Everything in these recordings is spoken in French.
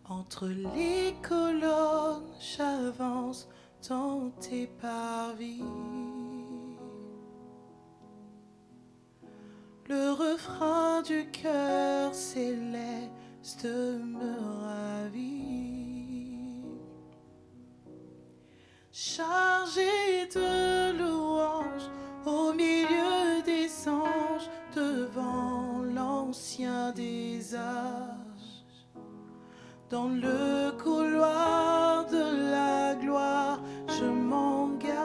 Entre les colonnes, j'avance dans tes parvis. Le refrain du cœur céleste me ravit. Chargé de louanges au milieu des anges, devant l'ancien des âges. Dans le couloir de la gloire, je m'engage.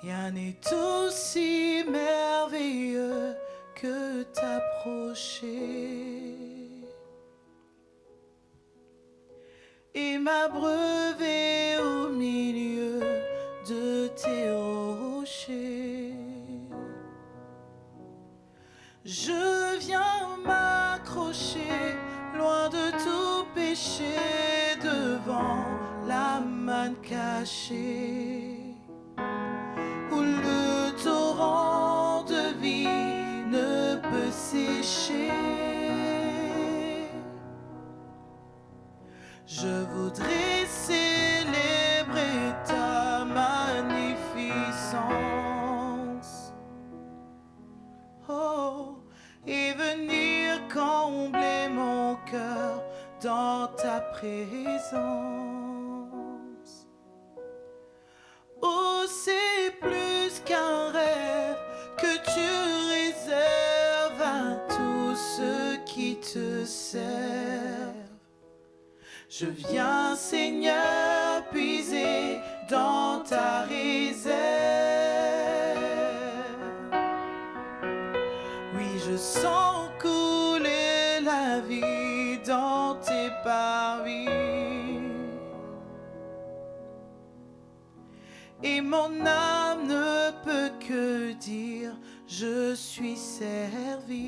Rien n'est aussi merveilleux que t'approcher et m'abreuver au milieu de tes rochers. Je viens m'accrocher loin de tout péché devant la manne cachée où le torrent de vie ne peut sécher. Je voudrais célébrer ta magnificence, oh, et venir combler mon cœur dans ta présence. Oh, c'est plus qu'un rêve que tu réserves à tous ceux qui te servent. Je viens, Seigneur, puiser dans ta réserve. Oui, je sens couler la vie dans tes parvis. Et mon âme ne peut que dire, je suis servi.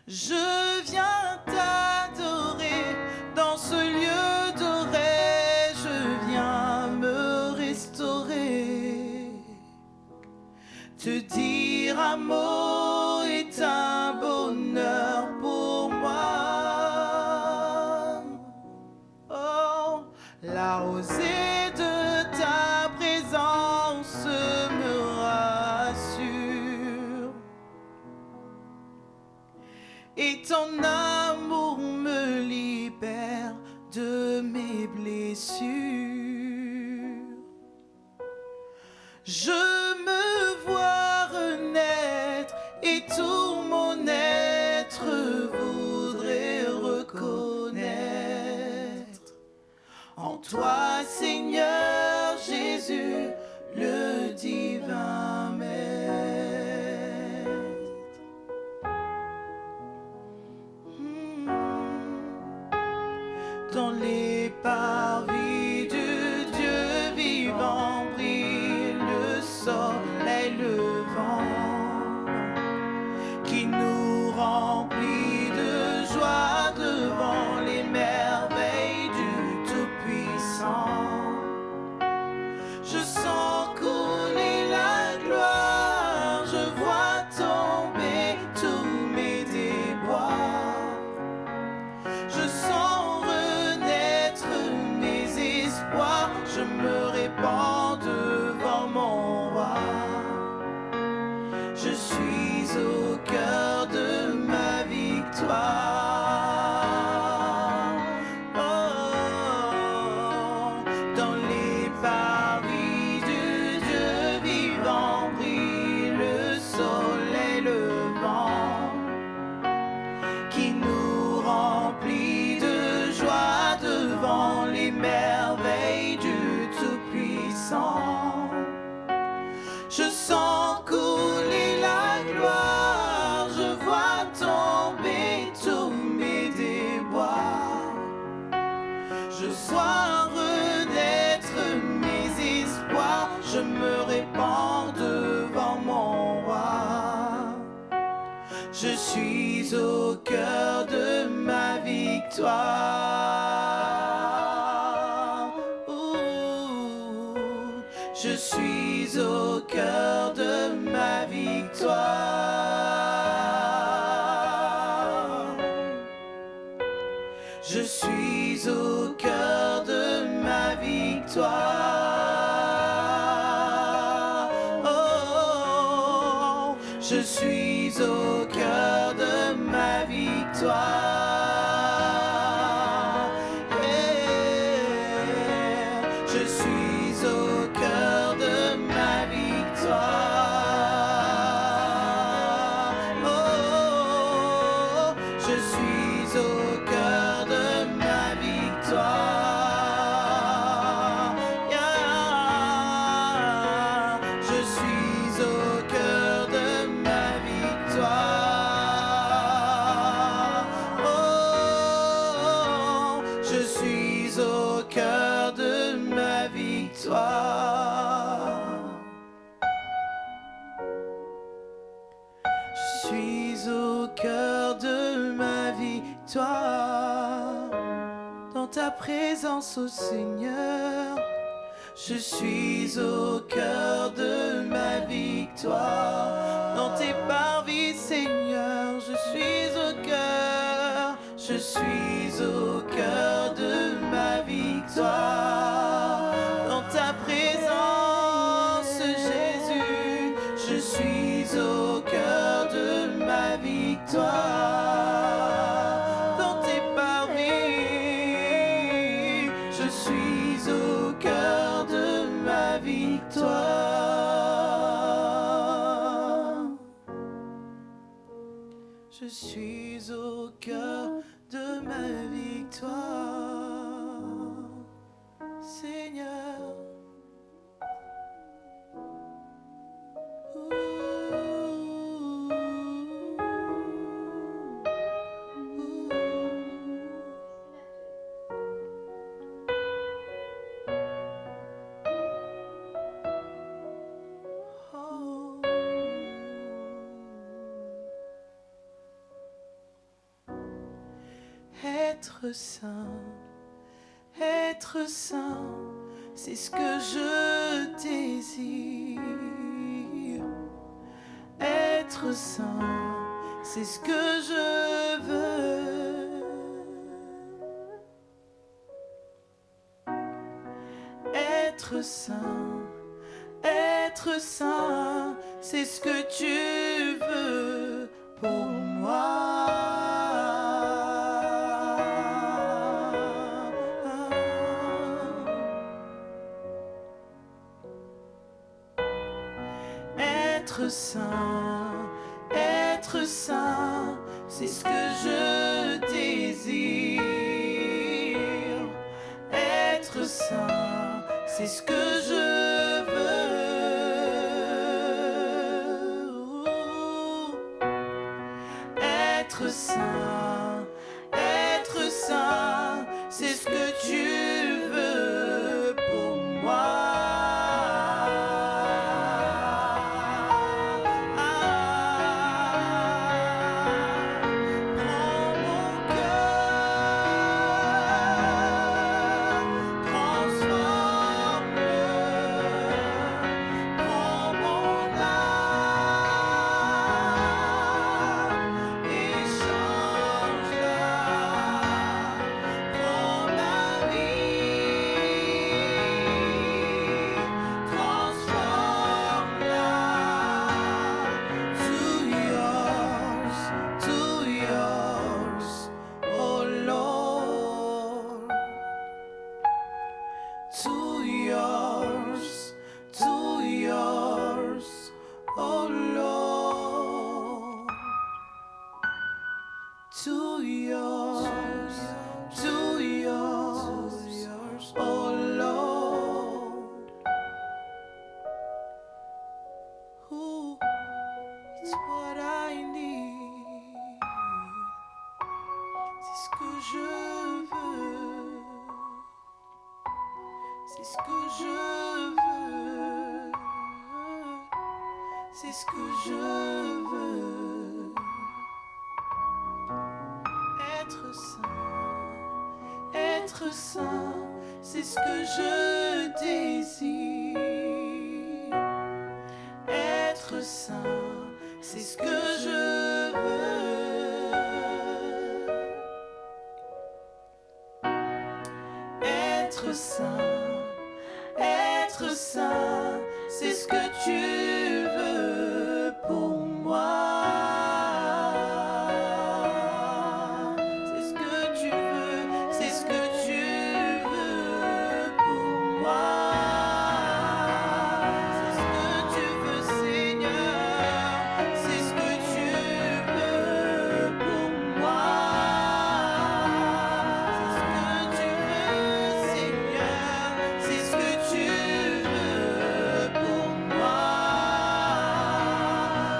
Je viens t'adorer dans ce lieu doré, je viens me restaurer. Te dire un mot est un bonheur pour moi. Oh, la rosée de ta présence me rassure. Et ton amour me libère de mes blessures. Je me vois renaître et tout mon être voudrait reconnaître en toi, Seigneur Jésus, le divin Maître. Dans les parvis du Dieu vivant brille le soleil levant qui nous remplit de joie devant les merveilles du Tout-Puissant. Je sens couler la gloire, je vois tomber tous mes déboires. Je sens renaître mes espoirs, je me répands devant mon roi. Je suis au cœur de ma victoire. Oh, dans les parvis du Dieu vivant brille le soleil levant qui nous remplit de joie devant les merveilles du Tout-Puissant. Je sens couler la gloire, je vois tomber tous mes déboires. Je vois renaître mes espoirs, je me répands devant mon roi. Je suis au cœur de ma victoire. Je suis suis au cœur de ma victoire. Je suis au cœur de ma victoire. Oh, je suis au cœur de ma victoire. Yeah. Je suis au cœur de ma victoire. Oh, je suis au cœur de ma victoire. Yeah. Je suis au cœur de ma victoire. Oh, je suis au cœur de ma victoire. Je suis au cœur de ma victoire. Dans ta présence, ô Seigneur, je suis au cœur de ma victoire. Dans tes parvis, Seigneur, je suis au cœur. Je suis au cœur de ma victoire. Dans ta présence, Jésus, je suis au cœur de ma victoire. Dans tes parvis, je suis au cœur de ma victoire. Je suis au cœur de ma victoire, Seigneur. Être saint, c'est ce que je désire. Être saint, c'est ce que je veux. Être saint, c'est ce que tu veux pour moi. Être saint, c'est ce que je désire. Être saint, c'est ce que je veux. Être saint, c'est ce que tu veux pour moi. C'est ce que je veux. C'est ce que je veux. Être saint, c'est ce que je désire. Être saint, c'est ce que je veux. Être saint, c'est ce que tu veux pour moi. C'est ce que tu veux, c'est ce que tu veux pour moi. C'est ce que tu veux, Seigneur. C'est ce que tu veux pour moi. C'est ce que tu veux, Seigneur. C'est ce que tu veux pour moi.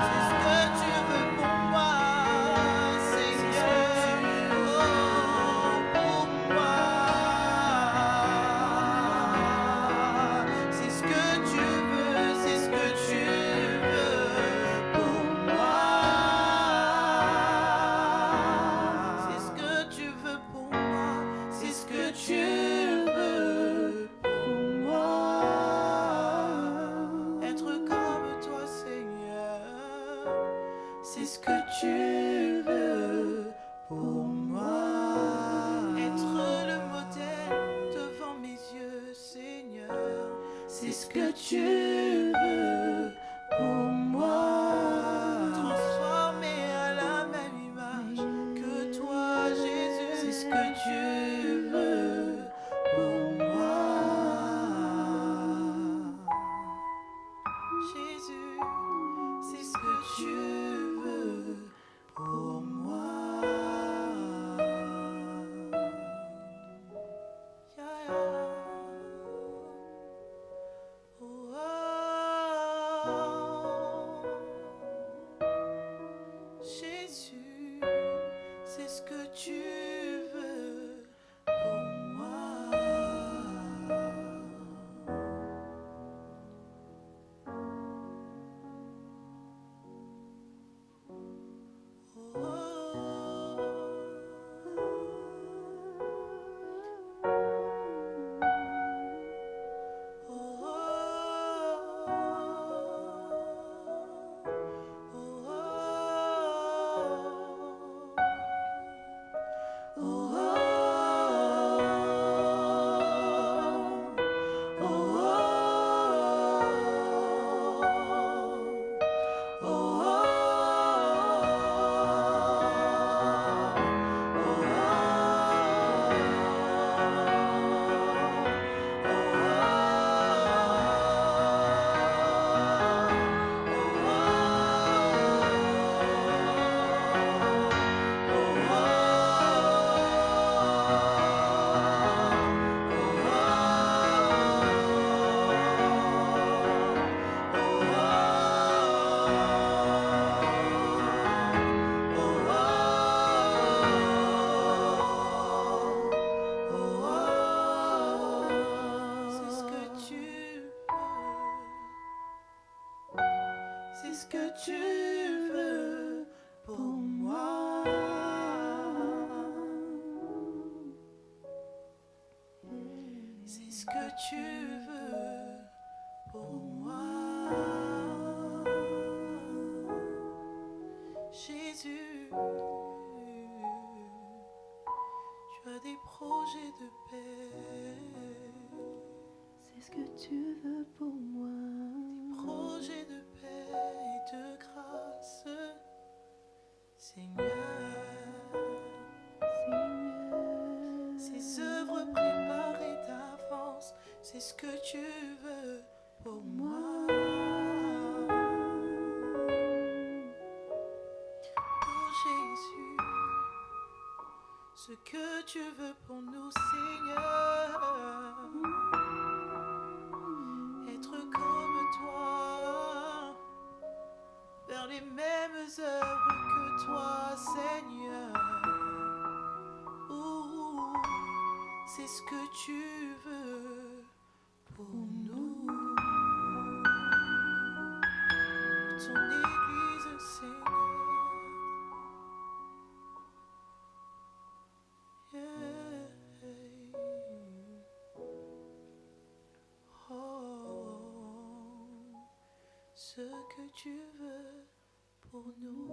C'est ce que tu veux pour moi, Seigneur. Oh, pour moi. C'est ce que tu veux, c'est ce que tu veux pour moi. C'est ce que tu veux pour moi, c'est ce que tu veux pour moi. Être comme toi, Seigneur, c'est ce que tu veux pour moi. Être le modèle devant mes yeux, Seigneur, c'est ce que tu veux pour moi. Transformer à la même image que toi, Jésus, c'est ce que tu veux pour moi. Jésus, c'est ce que tu veux pour moi. Yeah, yeah. Oh, oh. Jésus, c'est ce que tu veux pour moi. C'est ce que tu veux pour moi. C'est ce que tu veux pour moi. Jésus, tu as des projets de paix. C'est ce que tu veux pour moi. Des projets de paix et de grâce, Seigneur. Ces œuvres préparées d'avance, c'est ce que tu veux pour moi. Oh Jésus, ce que tu veux pour nous, Seigneur. Être comme toi, faire les mêmes œuvres que toi, Seigneur. Ouh, c'est ce que tu veux pour nous. Pour ton Église, Seigneur. Yeah. Oh, ce que tu veux pour nous.